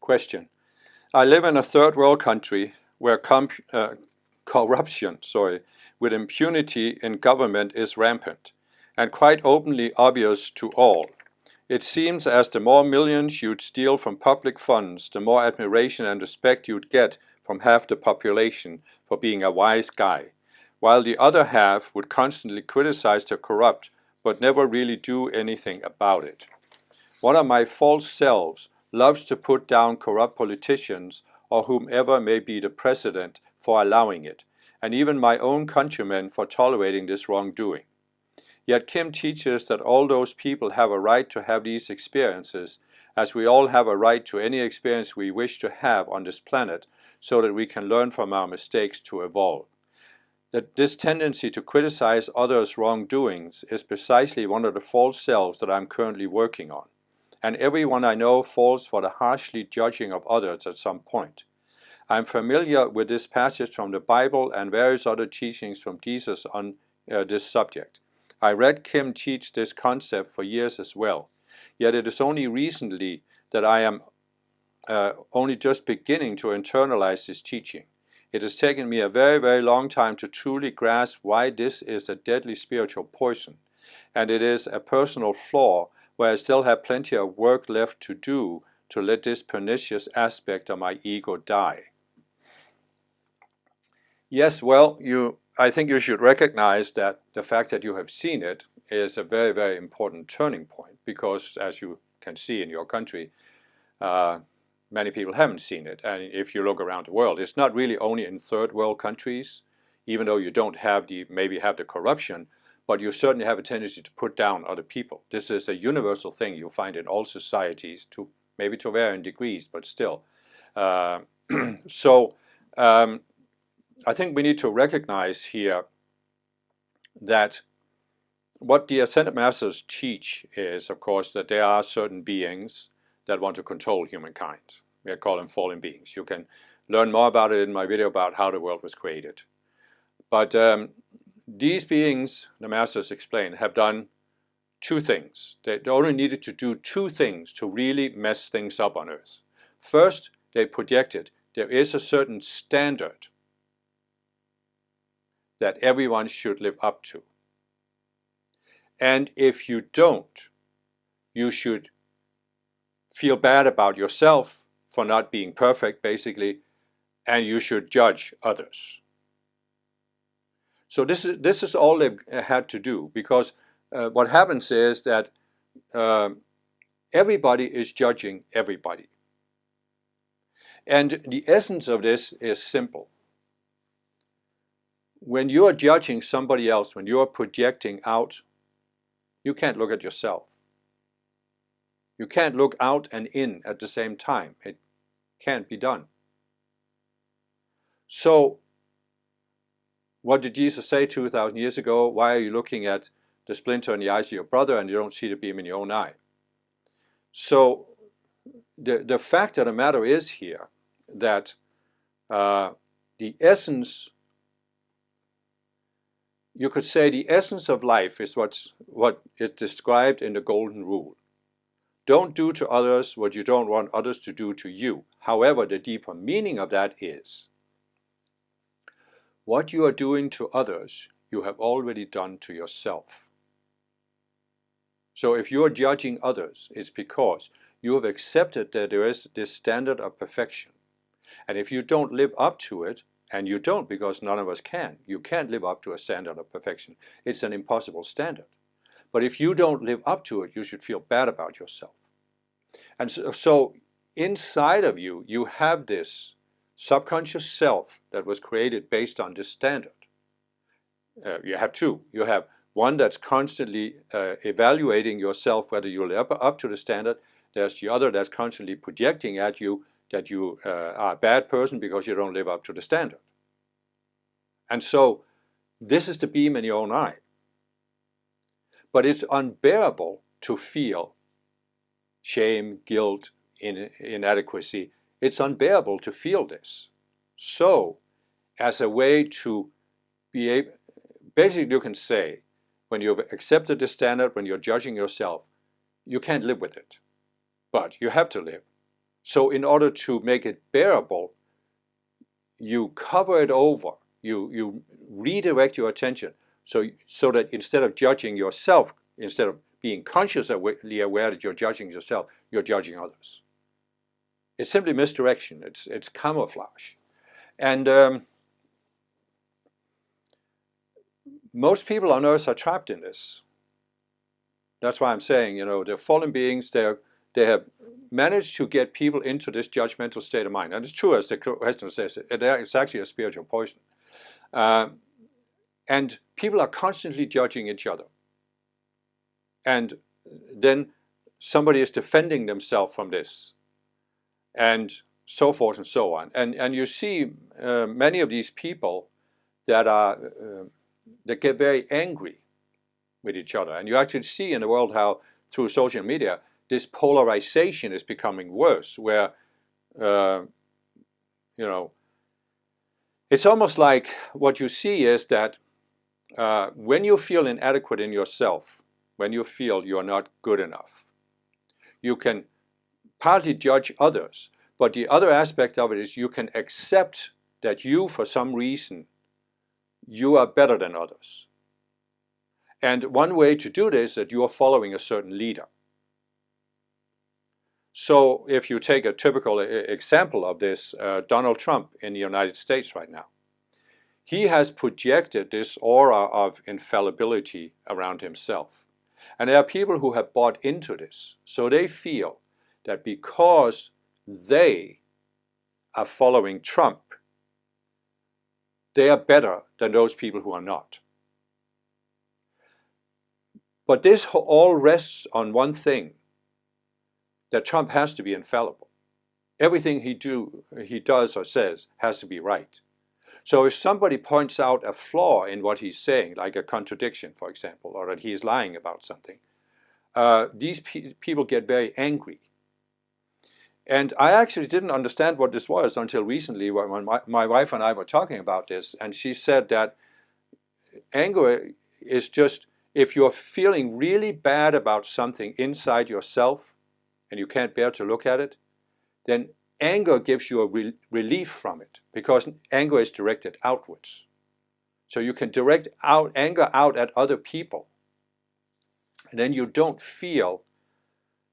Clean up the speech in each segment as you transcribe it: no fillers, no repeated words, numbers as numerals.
Question. I live in a third world country where corruption with impunity in government is rampant and quite openly obvious to all. It seems as the more millions you'd steal from public funds, the more admiration and respect you'd get from half the population for being a wise guy, while the other half would constantly criticize the corrupt but never really do anything about it. One of my false selves loves to put down corrupt politicians or whomever may be the president for allowing it, and even my own countrymen for tolerating this wrongdoing. Yet Kim teaches that all those people have a right to have these experiences, as we all have a right to any experience we wish to have on this planet, so that we can learn from our mistakes to evolve. That this tendency to criticize others' wrongdoings is precisely one of the false selves that I'm currently working on. And everyone I know falls for the harshly judging of others at some point. I'm familiar with this passage from the Bible and various other teachings from Jesus on this subject. I read Kim teach this concept for years as well, yet it is only recently that I am only just beginning to internalize this teaching. It has taken me a very, very long time to truly grasp why this is a deadly spiritual poison, and it is a personal flaw where I still have plenty of work left to do to let this pernicious aspect of my ego die. Yes, well, I think you should recognize that the fact that you have seen it is a very, very important turning point, because as you can see in your country, many people haven't seen it. And if you look around the world, it's not really only in third world countries, even though you don't have maybe have the corruption, but you certainly have a tendency to put down other people. This is a universal thing you find in all societies, maybe to varying degrees, but still. I think we need to recognize here that what the Ascended Masters teach is, of course, that there are certain beings that want to control humankind. We call them fallen beings. You can learn more about it in my video about how the world was created. But these beings, the Masters explain, have done two things. They only needed to do two things to really mess things up on Earth. First, they projected there is a certain standard that everyone should live up to. And if you don't, you should feel bad about yourself for not being perfect, basically, and you should judge others. So this is all they've had to do, because what happens is that everybody is judging everybody. And the essence of this is simple. When you are judging somebody else, when you are projecting out, you can't look at yourself. You can't look out and in at the same time. It can't be done. So, what did Jesus say 2,000 years ago? Why are you looking at the splinter in the eyes of your brother and you don't see the beam in your own eye? So, the fact of the matter is here that the essence, you could say the essence of life is what is described in the Golden Rule. Don't do to others what you don't want others to do to you. However, the deeper meaning of that is, what you are doing to others, you have already done to yourself. So if you are judging others, it's because you have accepted that there is this standard of perfection. And if you don't live up to it, and you don't, because none of us can, you can't live up to a standard of perfection. It's an impossible standard. But if you don't live up to it, you should feel bad about yourself. And so inside of you, you have this subconscious self that was created based on this standard. You have two. You have one that's constantly evaluating yourself whether you live up to the standard. There's the other that's constantly projecting at you that you are a bad person because you don't live up to the standard. And so this is the beam in your own eye. But it's unbearable to feel shame, guilt, inadequacy. It's unbearable to feel this. So, as a way to be able, basically you can say, when you've accepted the standard, when you're judging yourself, you can't live with it. But you have to live. So in order to make it bearable, you cover it over. You redirect your attention so that instead of judging yourself, instead of being consciously aware that you're judging yourself, you're judging others. It's simply misdirection. It's camouflage. And most people on earth are trapped in this. That's why I'm saying, they're fallen beings. They have managed to get people into this judgmental state of mind. And it's true, as the question says, it's actually a spiritual poison. And people are constantly judging each other. And then somebody is defending themselves from this, and so forth and so on. And you see many of these people that get very angry with each other. And you actually see in the world how through social media this polarization is becoming worse, where it's almost like what you see is that when you feel inadequate in yourself, when you feel you're not good enough, you can partly judge others, but the other aspect of it is you can accept that you, for some reason, you are better than others. And one way to do this is that you are following a certain leader. So if you take a typical example of this, Donald Trump in the United States right now, he has projected this aura of infallibility around himself. And there are people who have bought into this. So they feel that because they are following Trump, they are better than those people who are not. But this all rests on one thing, that Trump has to be infallible. Everything he does or says has to be right. So if somebody points out a flaw in what he's saying, like a contradiction, for example, or that he's lying about something, these people get very angry. And I actually didn't understand what this was until recently when my wife and I were talking about this, and she said that anger is just, if you're feeling really bad about something inside yourself and you can't bear to look at it, then anger gives you a relief from it, because anger is directed outwards. So you can direct anger out at other people, and then you don't feel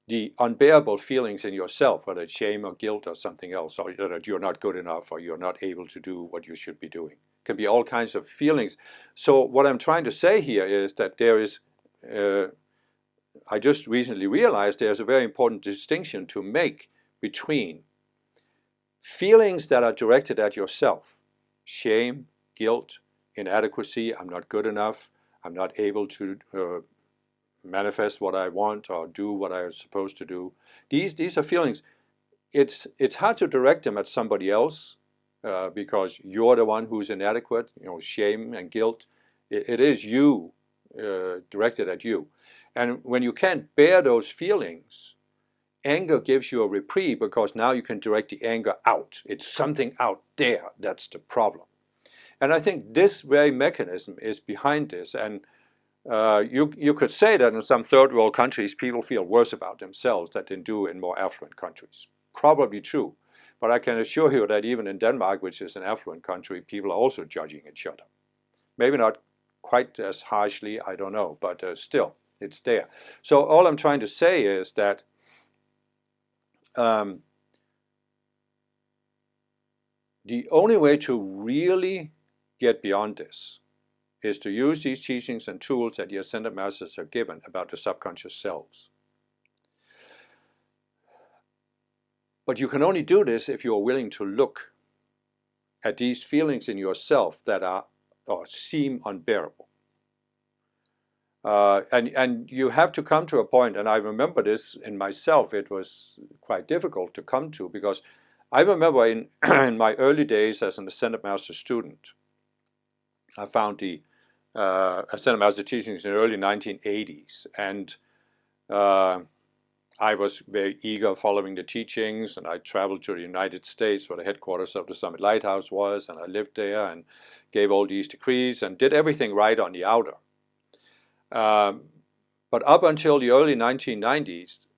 the unbearable feelings in yourself, whether it's shame or guilt or something else, or that you're not good enough or you're not able to do what you should be doing. It can be all kinds of feelings. So what I'm trying to say here is that there is, I just recently realized there's a very important distinction to make between feelings that are directed at yourself, shame, guilt, inadequacy, I'm not good enough, I'm not able to manifest what I want or do what I'm supposed to do. These are feelings. It's hard to direct them at somebody else because you're the one who's inadequate. Shame and guilt. It is you, directed at you. And when you can't bear those feelings, anger gives you a reprieve, because now you can direct the anger out. It's something out there that's the problem. And I think this very mechanism is behind this. And you could say that in some third world countries, people feel worse about themselves than they do in more affluent countries. Probably true. But I can assure you that even in Denmark, which is an affluent country, people are also judging each other. Maybe not quite as harshly, I don't know, but still, it's there. So all I'm trying to say is that the only way to really get beyond this is to use these teachings and tools that the Ascended Masters are given about the subconscious selves. But you can only do this if you are willing to look at these feelings in yourself that are or seem unbearable. And you have to come to a point, and I remember this in myself, it was quite difficult to come to, because I remember in my early days as an Ascended Master student, I found the Ascended Master teachings in the early 1980s, and I was very eager following the teachings, and I traveled to the United States where the headquarters of the Summit Lighthouse was, and I lived there and gave all these decrees and did everything right on the outer. But up until the early 1990s,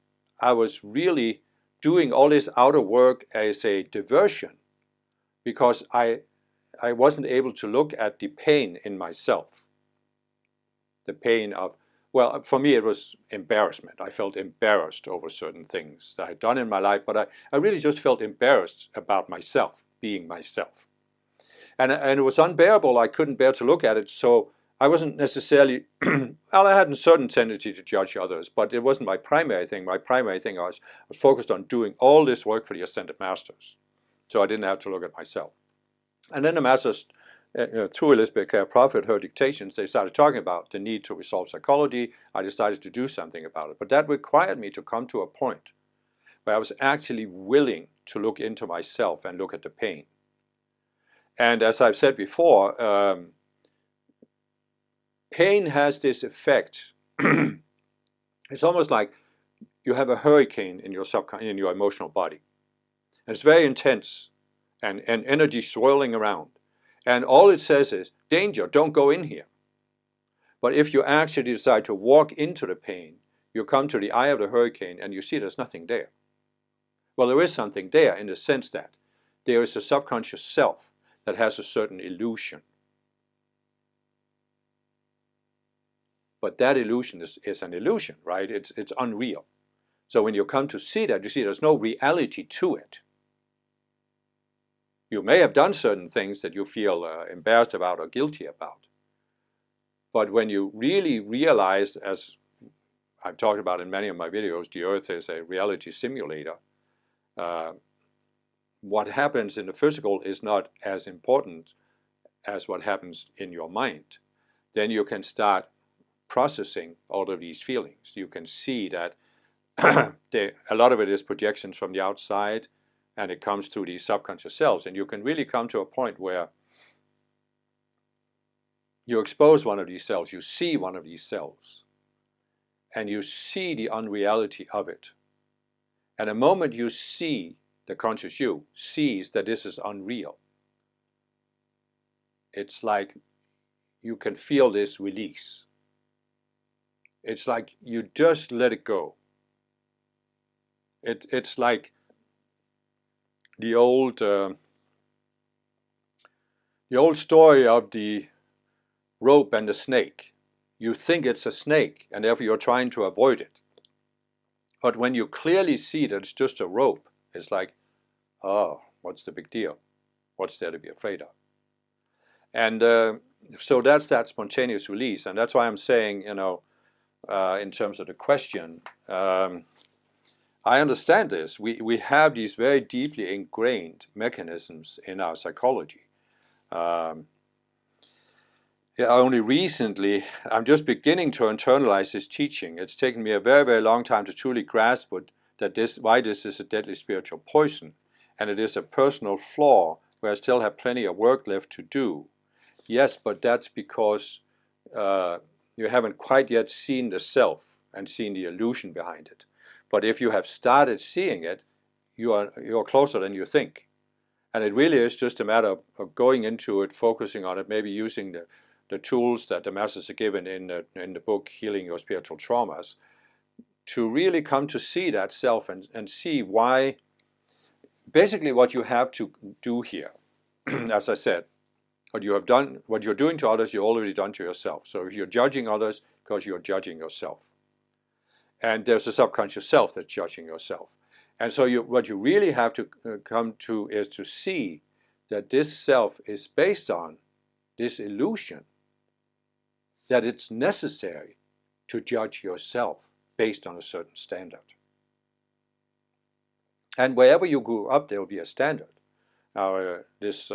I was really doing all this outer work as a diversion because I wasn't able to look at the pain in myself. The pain of, well, for me it was embarrassment. I felt embarrassed over certain things that I had done in my life, but I really just felt embarrassed about myself, being myself. And it was unbearable. I couldn't bear to look at it, so I wasn't necessarily, well, I had a certain tendency to judge others, but it wasn't my primary thing. My primary thing was focused on doing all this work for the Ascended Masters, so I didn't have to look at myself. And then the Masters, through Elizabeth Care Prophet, her dictations, they started talking about the need to resolve psychology. I decided to do something about it, but that required me to come to a point where I was actually willing to look into myself and look at the pain. And as I've said before, pain has this effect. It's almost like you have a hurricane in your emotional body. And it's very intense and energy swirling around. And all it says is, danger, don't go in here. But if you actually decide to walk into the pain, you come to the eye of the hurricane and you see there's nothing there. Well, there is something there in the sense that there is a subconscious self that has a certain illusion. But that illusion is an illusion, right? It's unreal. So when you come to see that, you see there's no reality to it. You may have done certain things that you feel embarrassed about or guilty about. But when you really realize, as I've talked about in many of my videos, the Earth is a reality simulator. What happens in the physical is not as important as what happens in your mind. Then you can start processing all of these feelings. You can see that a lot of it is projections from the outside, and it comes through these subconscious selves. And you can really come to a point where you expose one of these selves, you see one of these selves, and you see the unreality of it. And the moment you see, the conscious you sees that this is unreal, it's like you can feel this release. It's like you just let it go. It's like the old story of the rope and the snake. You think it's a snake, and therefore you're trying to avoid it. But when you clearly see that it's just a rope, it's like, oh, what's the big deal? What's there to be afraid of? And so that's that spontaneous release. And that's why I'm saying, you know, in terms of the question, I understand this. We have these very deeply ingrained mechanisms in our psychology. Yeah, only recently, I'm just beginning to internalize this teaching. It's taken me a very, very long time to truly grasp why this is a deadly spiritual poison. And it is a personal flaw where I still have plenty of work left to do. Yes, but that's because you haven't quite yet seen the self and seen the illusion behind it. But if you have started seeing it, you're closer than you think. And it really is just a matter of going into it, focusing on it, maybe using the tools that the Masters are given in the book Healing Your Spiritual Traumas, to really come to see that self and see why, basically what you have to do here, as I said, what you're doing to others, you've already done to yourself. So if you're judging others, because you're judging yourself. And there's a subconscious self that's judging yourself. And so what you really have to come to is to see that this self is based on this illusion, that it's necessary to judge yourself based on a certain standard. And wherever you grew up, there will be a standard. Now, this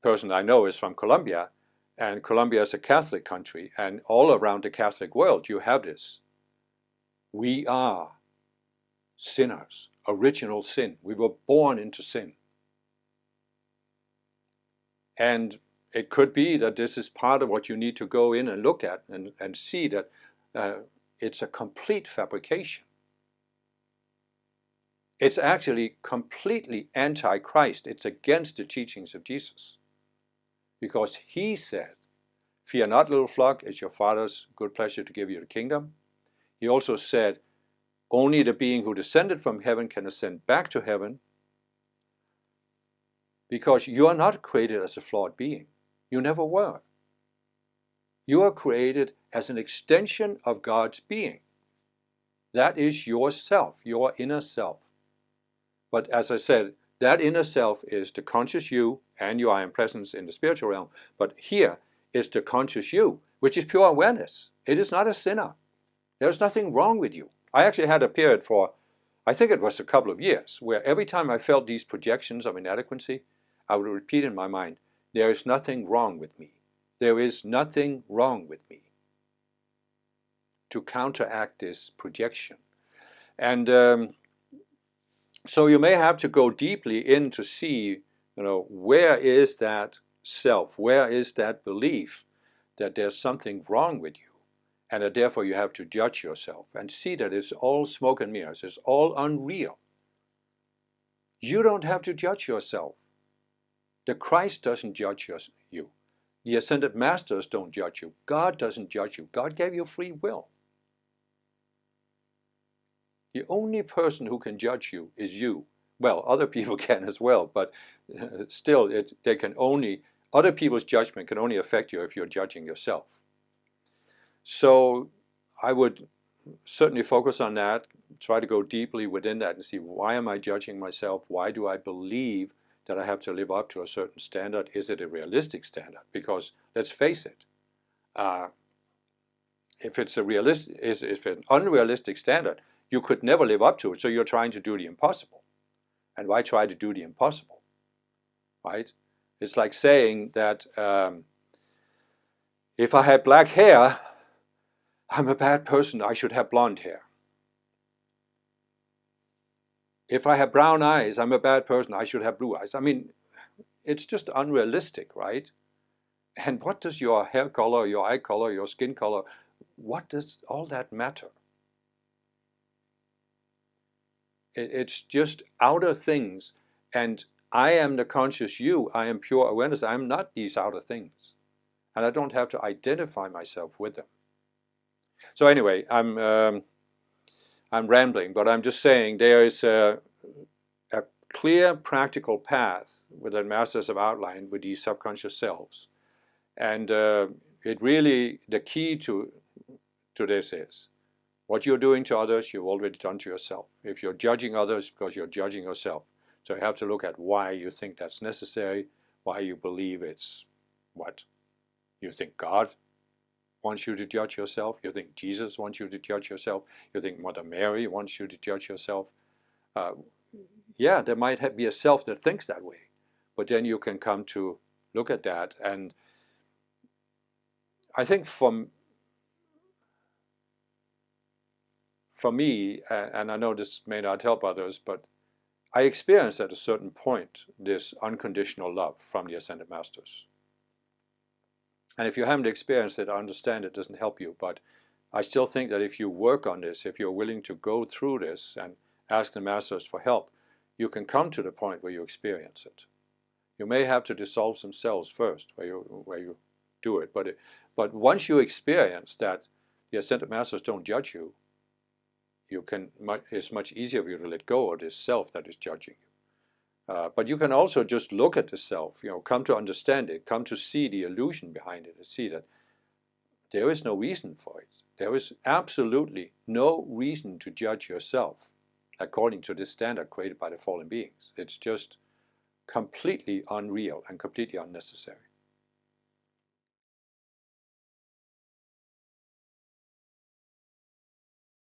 person I know is from Colombia, and Colombia is a Catholic country, and all around the Catholic world you have this. We are sinners, original sin. We were born into sin. And it could be that this is part of what you need to go in and look at and see that it's a complete fabrication. It's actually completely anti-Christ. It's against the teachings of Jesus. Because he said, "Fear not, little flock, it's your Father's good pleasure to give you the kingdom." He also said, Only the being who descended from heaven can ascend back to heaven, because you are not created as a flawed being. You never were. You are created as an extension of God's being. That is your self, your inner self. But as I said, that inner self is the conscious you and your I am presence in the spiritual realm. But here is the conscious you, which is pure awareness. It is not a sinner. There's nothing wrong with you. I actually had a period for, I think it was a couple of years, where every time I felt these projections of inadequacy, I would repeat in my mind, there is nothing wrong with me. There is nothing wrong with me, to counteract this projection. And so you may have to go deeply in to see, where is that self, where is that belief that there's something wrong with you, and that therefore you have to judge yourself and see that it's all smoke and mirrors, it's all unreal. You don't have to judge yourself. The Christ doesn't judge you. The Ascended Masters don't judge you. God doesn't judge you. God gave you free will. The only person who can judge you is you. Well, other people can as well, but still, other people's judgment can only affect you if you're judging yourself. So I would certainly focus on that, try to go deeply within that and see, why am I judging myself? Why do I believe that I have to live up to a certain standard? Is it a realistic standard? Because let's face it, if it's an unrealistic standard, you could never live up to it, so you're trying to do the impossible. And why try to do the impossible, right? It's like saying that if I had black hair, I'm a bad person, I should have blonde hair. If I have brown eyes, I'm a bad person, I should have blue eyes. I mean, it's just unrealistic, right? And what does your hair color, your eye color, your skin color, what does all that matter? It's just outer things, and I am the conscious you, I am pure awareness, I am not these outer things. And I don't have to identify myself with them. So anyway, I'm rambling, but I'm just saying there is a clear practical path that masters have outlined with these subconscious selves. And it really, the key to this is, what you're doing to others, you've already done to yourself. If you're judging others, because you're judging yourself. So you have to look at why you think that's necessary, why you believe it's what? You think God wants you to judge yourself. You think Jesus wants you to judge yourself. You think Mother Mary wants you to judge yourself. Yeah, there might be a self that thinks that way. But then you can come to look at that. And I think for me, and I know this may not help others, but I experienced at a certain point this unconditional love from the Ascended Masters. And if you haven't experienced it, I understand it doesn't help you, but I still think that if you work on this, if you're willing to go through this and ask the Masters for help, you can come to the point where you experience it. You may have to dissolve some cells first, where you do it, but once you experience that the Ascended Masters don't judge you, it's much easier for you to let go of this self that is judging you. But you can also just look at the self, come to understand it, come to see the illusion behind it, and see that there is no reason for it. There is absolutely no reason to judge yourself according to this standard created by the fallen beings. It's just completely unreal and completely unnecessary.